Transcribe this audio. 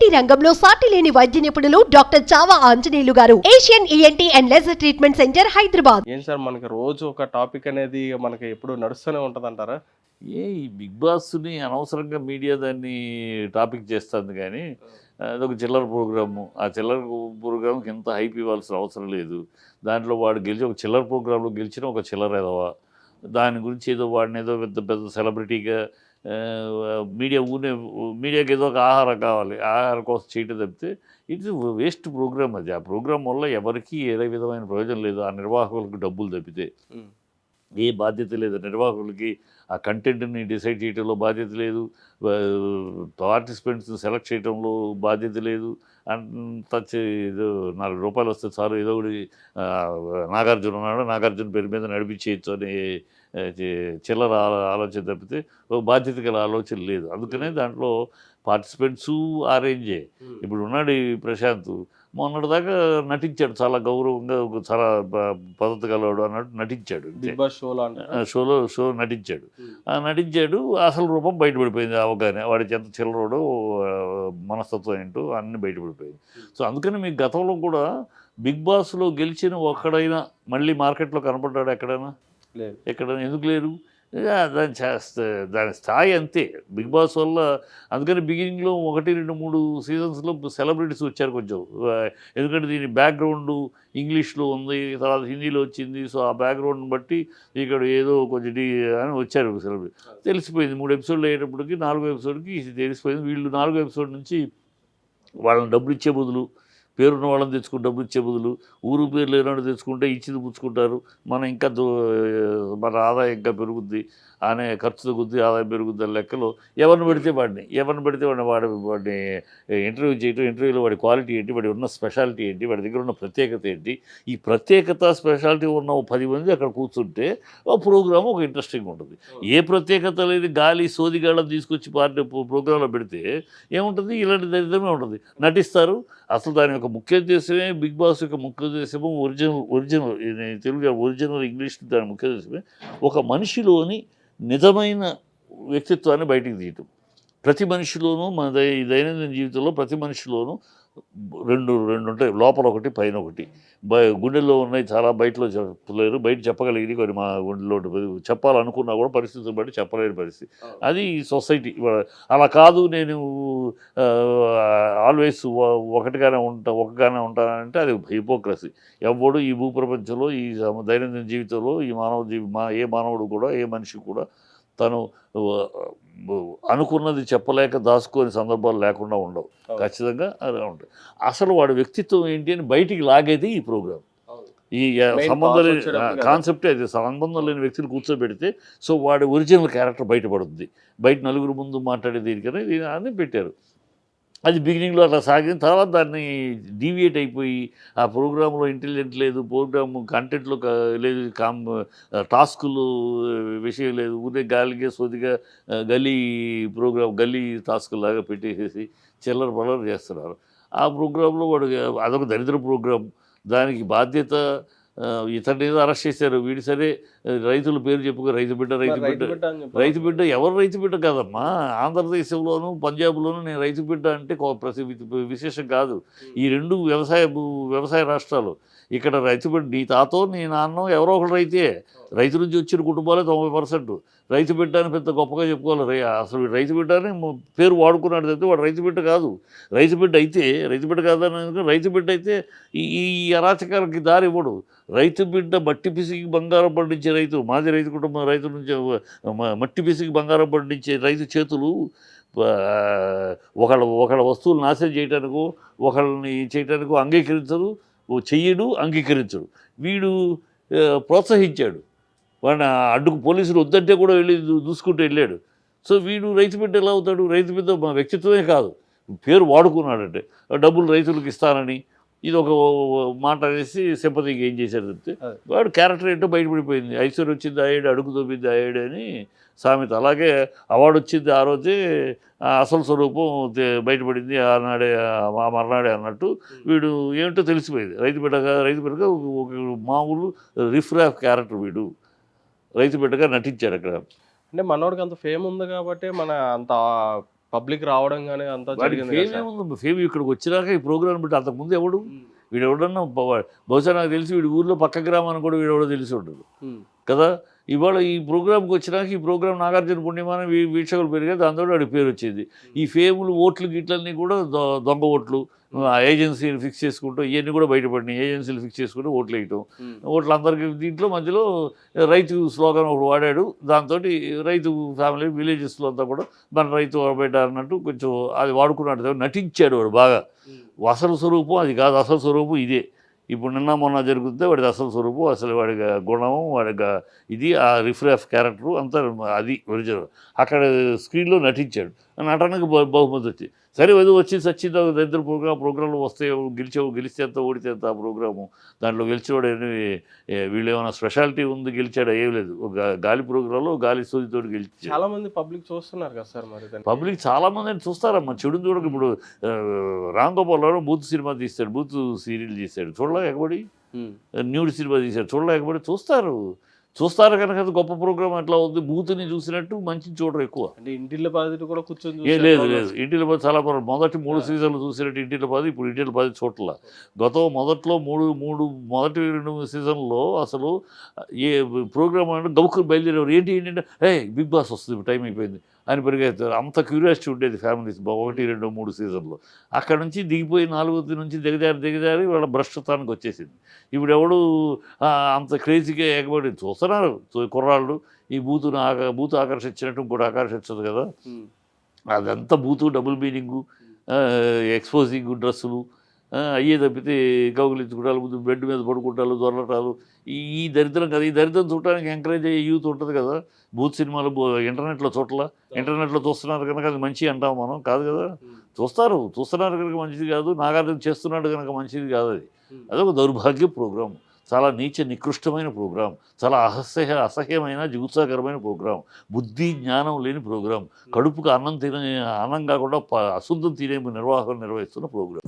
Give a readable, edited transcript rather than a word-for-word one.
ENT రంగంలో సాటి లేని వైద్య నిపుణులు డాక్టర్ చావా ఆంజనేయులు గారు, Asian ENT and laser treatment centre, Hyderabad. ఏం సార్ మనకి రోజు ఒక టాపిక్ అనేది మనకి ఎప్పుడు నడుస్తూనే ఉంటదంటారా? ఈ బిగ్ బాస్ని అనవసరంగా మీడియా దాన్ని టాపిక్ చేస్తుంది కానీ అదొక చిల్లర ప్రోగ్రాము. ఆ చిల్లర ప్రోగ్రామ్కి ఎంత హైప్ ఇవ్వాల్సిన అవసరం లేదు. దాంట్లో వాడు గెలిచి ఒక చిల్లర ప్రోగ్రాంలో గెలిచిన ఒక చిల్లర ఎదవా, దాని గురించి ఏదో వాడిని ఏదో పెద్ద పెద్ద సెలబ్రిటీగా మీడియాకి ఏదో ఒక ఆహారం కావాలి, ఆహారం కోసం చేయటం తప్పితే ఇట్స్ వేస్ట్ ప్రోగ్రామ్. అది ఆ ప్రోగ్రామ్ వల్ల ఎవరికి ఏ విధమైన ప్రయోజనం లేదు. ఆ నిర్వాహకులకు డబ్బులు తప్పితే ఏ బాధ్యత లేదు. నిర్వాహకులకి ఆ కంటెంట్ని డిసైడ్ చేయడంలో బాధ్యత లేదు, పార్టిసిపెంట్స్ని సెలెక్ట్ చేయడంలో బాధ్యత లేదు. అంత ఏదో ₹4 వస్తే చాలు, ఏదో ఒకటి నాగార్జున ఉన్నాడు, నాగార్జున పేరు మీద నడిపించేయచ్చు అనే చిల్లర ఆలోచన తప్పితే బాధ్యత గల ఆలోచన లేదు. అందుకనే దాంట్లో పార్టిసిపెంట్సు ఆ రేంజే. ఇప్పుడు ఉన్నాడు ఈ ప్రశాంత్, మొన్నటిదాకా నటించాడు, చాలా గౌరవంగా చాలా పద్ధతి గలవాడు అన్నట్టు నటించాడు. షో నటించాడు. అసలు రూపం బయటపడిపోయింది అవగానే. వాడికి ఎంత చిల్లరోడో మనస్తత్వం ఏంటో అన్నీ బయటపడిపోయింది. సో అందుకని మీకు గతంలో కూడా బిగ్ బాస్లో గెలిచిన ఒక్కడైనా మళ్ళీ మార్కెట్లో కనపడ్డాడు ఎక్కడైనా? ఎక్కడైనా ఎందుకు లేరు? దాని స్థాయి అంతే బిగ్ బాస్ వల్ల. అందుకని బిగినింగ్లో 1, 2, 3 సీజన్స్లో సెలబ్రిటీస్ వచ్చారు కొంచెం. ఎందుకంటే దీని బ్యాక్గ్రౌండ్ ఇంగ్లీష్లో ఉంది, తర్వాత హిందీలో వచ్చింది. సో ఆ బ్యాక్గ్రౌండ్ని బట్టి ఇక్కడ ఏదో కొంచెం అని వచ్చారు సెలబ్రిటీ. తెలిసిపోయింది 3 ఎపిసోడ్లు అయ్యేటప్పటికి 4వ ఎపిసోడ్కి తెలిసిపోయింది. వీళ్ళు 4వ ఎపిసోడ్ నుంచి వాళ్ళని డబ్బులు ఇచ్చే బదులు, పేరున్న వాళ్ళని తెచ్చుకుని డబ్బులు ఇచ్చే బదులు ఊరు పేరు లేనట్టు తెచ్చుకుంటే ఇచ్చింది పుచ్చుకుంటారు. మనం ఇంకా మన ఆదాయం ఇంకా పెరుగుద్ది అనే ఖర్చు తగ్గుద్ది, ఆదాయం పెరుగుద్ది అనే లెక్కలో ఎవరిని పెడితే వాడిని ఇంటర్వ్యూ చేయటం, ఇంటర్వ్యూలో వాడి క్వాలిటీ ఏంటి, వాడి ఉన్న స్పెషాలిటీ ఏంటి, వాడి దగ్గర ఉన్న ప్రత్యేకత ఏంటి, ఈ ప్రత్యేకత స్పెషాలిటీ ఉన్న 10 మంది అక్కడ కూర్చుంటే ఆ ప్రోగ్రామ్ ఒక ఇంట్రెస్టింగ్ ఉంటుంది. ఏ ప్రత్యేకత లేని గాలి సోదిగాళ్ళని తీసుకొచ్చి ప్రోగ్రాంలో పెడితే ఏముంటుంది? ఇలాంటి దరిద్రమే ఉంటుంది. నటిస్తారు. అసలు దాని యొక్క ముఖ్య ఉద్దేశమే, బిగ్ బాస్ యొక్క ముఖ్య ఉద్దేశము ఒరిజినల్ తెలుగు ఒరిజినల్ ఇంగ్లీష్ దాని ముఖ్య ఉద్దేశమే ఒక మనిషిలోని నిజమైన వ్యక్తిత్వాన్ని బయటికి తీయటం. ప్రతి మనిషిలోనూ మన దైనందిన జీవితంలో ప్రతి మనిషిలోనూ రెండు ఉంటాయి, లోపల ఒకటి పైన ఒకటి. గుండెల్లో ఉన్నాయి చాలా, బయటలో చెప్పలేరు. బయట చెప్పగలిగింది కొన్ని మా గుండెలో చెప్పాలనుకున్నా కూడా పరిస్థితులు బట్టి చెప్పలేని పరిస్థితి. అది సొసైటీ. అలా కాదు నేను ఆల్వేస్ ఒకగానే ఉంటానంటే అది హిపోక్రసీ. ఎవడు ఈ భూప్రపంచంలో ఈ దైనందిన జీవితంలో ఈ ఏ మానవుడు కూడా, ఏ మనిషి కూడా తను అనుకున్నది చెప్పలేక దాచుకోని సందర్భాలు లేకుండా ఉండవు. ఖచ్చితంగా అలా ఉంటాయి. అసలు వాడి వ్యక్తిత్వం ఏంటి అని బయటికి లాగేది ఈ ప్రోగ్రాం. ఈ సంబంధం లేని కాన్సెప్టే అది. సంబంధం లేని వ్యక్తిని కూర్చోబెడితే సో వాడి ఒరిజినల్ క్యారెక్టర్ బయటపడుతుంది. బయట నలుగురు ముందు మాట్లాడే దీనికనే అని పెట్టారు. అది బిగినింగ్లో అట్లా సాగిన తర్వాత దాన్ని డీవియేట్ అయిపోయి ఆ ప్రోగ్రాంలో ఇంటెలిజెంట్ లేదు, ప్రోగ్రామ్ కంటెంట్లో లేదు, టాస్కులు విషయం లేదు, ఊరే గాలిగా సోదిగా గల్లీ టాస్కులాగా పెట్టేసేసి చిల్లర పల్లర చేస్తున్నారు. ఆ ప్రోగ్రాంలో వాడు అదొక దరిద్ర ప్రోగ్రాం. దానికి బాధ్యత ఇతన్ని ఏదో అరెస్ట్ చేశారు. వీడు సరే రైతుల పేరు చెప్పుకో, రైతు బిడ్డ ఎవరు రైతు బిడ్డ కాదమ్మా. ఆంధ్రదేశంలోను పంజాబ్లోను నేను రైతు బిడ్డ అంటే విశేషం కాదు. ఈ 2 వ్యవసాయ రాష్ట్రాలు. ఇక్కడ రైతు బిడ్డ నీ తాతో నీ నాన్నో ఎవరో ఒకరు రైతే. రైతు నుంచి వచ్చిన కుటుంబాలే 90%. రైతు బిడ్డ అని పెద్ద గొప్పగా చెప్పుకోవాలి. అసలు రైతు బిడ్డ అని పేరు వాడుకున్నాడు తప్పితే వాడు రైతు బిడ్డ కాదు. రైతు బిడ్డ కాదని రైతు బిడ్డ అయితే ఈ అరాచకాలకి దారి ఇవ్వడు. రైతు బిడ్డ మట్టి పిసికి బంగారం పండించే రైతు. మాది రైతు కుటుంబం. రైతు నుంచి మట్టి పిసికి బంగారం పండించే రైతు చేతులు ఒకళ్ళ వస్తువులు నాశనం చేయడానికో ఒకళ్ళని చేయడానికో అంగీకరించడు. వీడు ప్రోత్సహించాడు. వాడిని పోలీసులు వద్దంటే కూడా వెళ్ళి దూసుకుంటూ వెళ్ళాడు. సో వీడు రైతు బిడ్డ ఎలా అవుతాడు? రైతు బిడ్డ వ్యక్తిత్వమే కాదు, పేరు వాడుకున్నాడంటే డబ్బులు రైతులకు ఇస్తానని ఇది ఒక మాట అనేసి సింపతికి ఏం చేశాడు చెప్తే వాడు క్యారెక్టర్ ఏంటో బయటపడిపోయింది. ఐశ్వర్యం వచ్చింది అయ్యాడు, అడుగు తోపింది అయ్యాడు అని సామెత. అలాగే అవార్డు వచ్చింది ఆ రోజే, అసలు స్వరూపం బయటపడింది మర్నాడే అన్నట్టు. వీడు ఏమిటో తెలిసిపోయింది. రైతు బిడ్డగా ఒక మామూలు రిఫ్రాఫ్ క్యారెక్టర్. వీడు రైతు బిడ్డగా నటించాడు అక్కడ. అంటే మనోడికి అంత ఫేమ్ ఉంది కాబట్టి మన అంత పబ్లిక్ రావడం కానీ అంతా వాడికి జరిగింది ఫేమ్ కదా సార్. ఏముంది, ఫేమ్ ఇక్కడికి వచ్చినాక ఈ ప్రోగ్రామ్ బట్టి అంతకుముందు ఎవడు వీడు ఎవడన్నా బహుశా నాకు తెలిసి వీడి ఊర్లో పక్క గ్రామానికి కూడా వీడు ఎవడో తెలిసి ఉండదు ఉమ్, కదా. ఇవాళ ఈ ప్రోగ్రామ్కి వచ్చినాక ఈ ప్రోగ్రామ్ నాగార్జున పుణ్యమానం వీక్షకులు పెరిగాయి, దాంతో వాడి పేరు వచ్చింది. ఈ ఫేములు ఓట్లు గిట్లన్నీ కూడా దొంగ ఓట్లు, ఏజెన్సీలు ఫిక్స్ చేసుకుంటూ ఇవన్నీ కూడా బయటపడినాయి. ఏజెన్సీలు ఫిక్స్ చేసుకుంటూ ఓట్లు వేయటం, ఉమ్, ఓట్లు అందరికీ దీంట్లో మధ్యలో రైతు స్లోగన్ ఒకటి వాడాడు. దాంతో రైతు ఫ్యామిలీ విలేజెస్లో అంతా కూడా మన రైతు బిడ్డ అన్నట్టు కొంచెం అది వాడుకున్నట్టు నటించాడు వాడు బాగా. అసలు స్వరూపం అది కాదు, అసలు స్వరూపం ఇదే. ఇప్పుడు నిన్న మొన్న జరుగుతుంటే వాడిది అసలు స్వరూపం, అసలు వాడి గుణము, వాడి ఇది ఆ రిఫ్రెఫ్ క్యారెక్టరు అంతా అది ఒరిజినల్. అక్కడ స్క్రీన్లో నటించాడు, నటనకు బహుమతి వచ్చి సరే ఏదో వచ్చి సచ్చింది దరిద్ర ప్రోగ్రాంలు వస్తే గెలిస్తే ఎంత ఓడితే ఎంత ఆ ప్రోగ్రాము. దాంట్లో గెలిచేవాడు వీళ్ళు ఏమైనా స్పెషాలిటీ ఉంది గెలిచాడు ఏం లేదు. ఒక గాలి ప్రోగ్రాంలో గాలి సూదితో గెలిచాడు. చాలా మంది పబ్లిక్ చూస్తున్నారు కదా సార్ మరి దాన్ని. పబ్లిక్ చాలా మంది చూస్తారమ్మా, చెడుని చూడక. ఇప్పుడు రామ్ గోపాల్ రావు బూత్ సినిమా తీస్తాడు, బూత్ సీరియల్ తీస్తాడు, చూడలే ఎగబడి. ఉమ్, న్యూడ్ సినిమా తీశాడు, చూడలే ఎగబడి. చూస్తారు కనుక గొప్ప ప్రోగ్రామ్ ఎట్లా ఉంది. బూత్ని చూసినట్టు మంచిని చూడరు ఎక్కువ. అంటే ఇంటిళ్ళ బాధితులు కూడా కూర్చొని ఏ చూసే లేదు programs. ఇంటిలో పది చాలా మొదటి 3 సీజన్లు చూసినట్టు ఇంటిలో పది, ఇప్పుడు ఇంటిలో పది చూడట్ల. మొదట్లో మొదటి 2 సీజన్లో అసలు ఏ ప్రోగ్రామ్ అంటే గబుక్కుని బయలుదేరేవారు. ఏంటంటే బిగ్ బాస్ వస్తుంది టైం అయిపోయింది అని పరిగెత్తారు. అంత క్యూరియాసిటీ ఉండేది ఫ్యామిలీస్ 1, 2, 3 సీజన్లో. అక్కడ నుంచి దిగిపోయి 4వ నుంచి దిగజారి వాళ్ళ భ్రష్టత్వానికి వచ్చేసింది. ఇప్పుడు ఎవడు అంత క్రేజీగా ఎగబడి చూస్తున్నారు కుర్రాళ్ళు. ఈ బూతు ఆకర్షించినట్టు ఇంకోటి ఆకర్షించదు కదా. ఉమ్, అదంతా బూతు, డబుల్ మీనింగు, ఎక్స్పోజింగ్ డ్రెస్సులు అయ్యే తప్పితే కౌగులించుకుంటారు, ముందు బెడ్ మీద పడుకుంటారు, దొరలటాలు. ఈ దరిద్రం కదా. ఈ దరిద్రం చూడటానికి ఎంకరేజ్ అయ్యే యూత్ ఉంటుంది కదా. బూత్ సినిమాలు ఇంటర్నెట్లో ఇంటర్నెట్లో చూస్తున్నారు కనుక అది మంచి అంటాం మనం, కాదు కదా. చూస్తున్నారు కనుక మంచిది కాదు. నాగార్జున చేస్తున్నాడు కనుక మంచిది కాదు. అదొక దౌర్భాగ్య ప్రోగ్రాం, చాలా నీచ నికృష్టమైన ప్రోగ్రాం, చాలా అసహ్యమైన జుగుత్సాకరమైన ప్రోగ్రాం, బుద్ధి జ్ఞానం లేని ప్రోగ్రాం, కడుపుకు అన్నం కాకుండా అశుద్ధం తినే నిర్వాహకం నిర్వహిస్తున్న ప్రోగ్రాం.